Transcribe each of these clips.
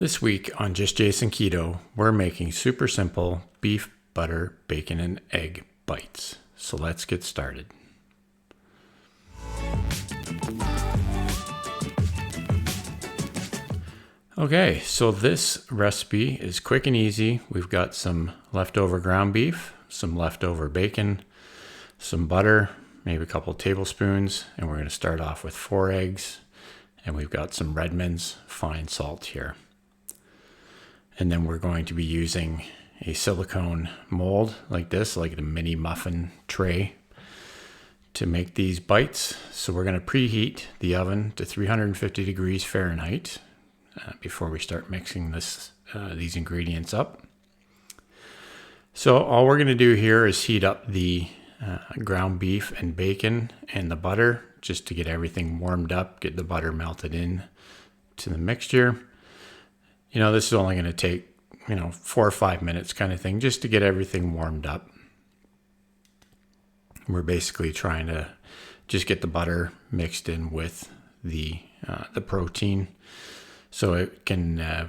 This week on Just Jason Keto, we're making super simple beef, butter, bacon, and egg bites. So let's get started. Okay, so this recipe is quick and easy. We've got some leftover ground beef, some leftover bacon, some butter, maybe a couple tablespoons, and we're going to start off with 4 eggs, and we've got some Redmond's fine salt here. And then we're going to be using a silicone mold like this, like a mini muffin tray, to make these bites. So we're going to preheat the oven to 350 degrees Fahrenheit before we start mixing these ingredients up. So all we're going to do here is heat up the ground beef and bacon and the butter just to get everything warmed up, get the butter melted in to the mixture. This is only going to take, 4 or 5 minutes kind of thing, just to get everything warmed up. We're basically trying to just get the butter mixed in with the protein, so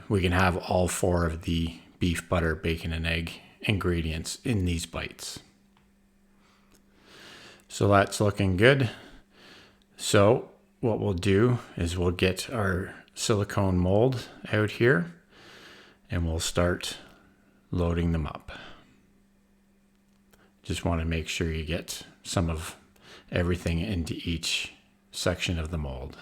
we can have all 4 of the beef, butter, bacon, and egg ingredients in these bites. So that's looking good. So what we'll do is we'll get our silicone mold out here and we'll start loading them up. Just want to make sure you get some of everything into each section of the mold.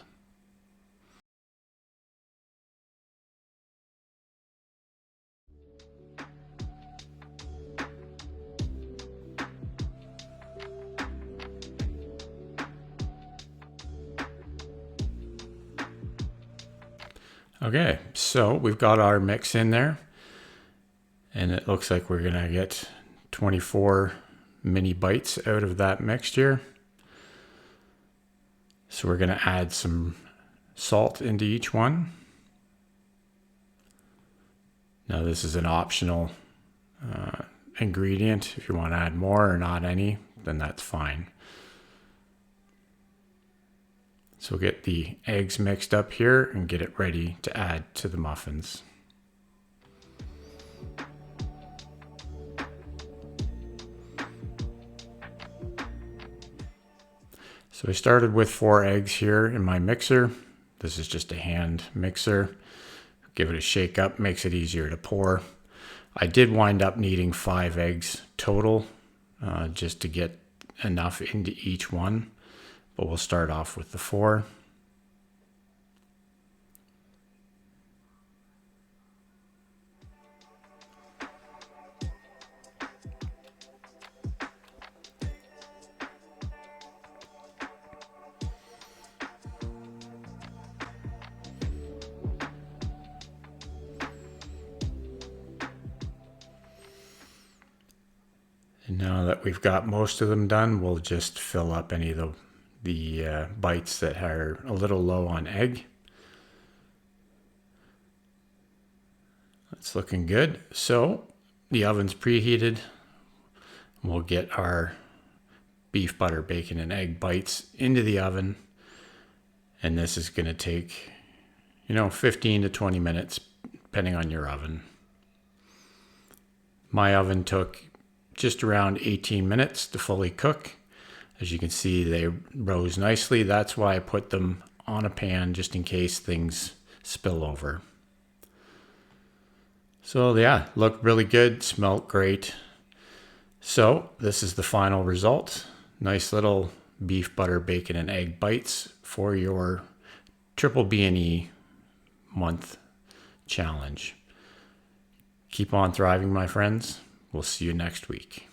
Okay, so we've got our mix in there, and it looks like we're gonna get 24 mini bites out of that mixture. So we're gonna add some salt into each one. Now this is an optional ingredient. If you want to add more or not any, then that's fine. So we'll get the eggs mixed up here and get it ready to add to the muffins. So I started with 4 eggs here in my mixer. This is just a hand mixer. Give it a shake up, makes it easier to pour. I did wind up needing 5 eggs total, just to get enough into each one. But we'll start off with the 4. And now that we've got most of them done, we'll just fill up any of the bites that are a little low on egg. That's looking good. So the oven's preheated. We'll get our beef, butter, bacon, and egg bites into the oven. And this is going to take, 15 to 20 minutes, depending on your oven. My oven took just around 18 minutes to fully cook. As you can see, they rose nicely. That's why I put them on a pan, just in case things spill over. So yeah, looked really good, smelled great. So this is the final result. Nice little beef, butter, bacon, and egg bites for your BBB&E month challenge. Keep on thriving, my friends. We'll see you next week.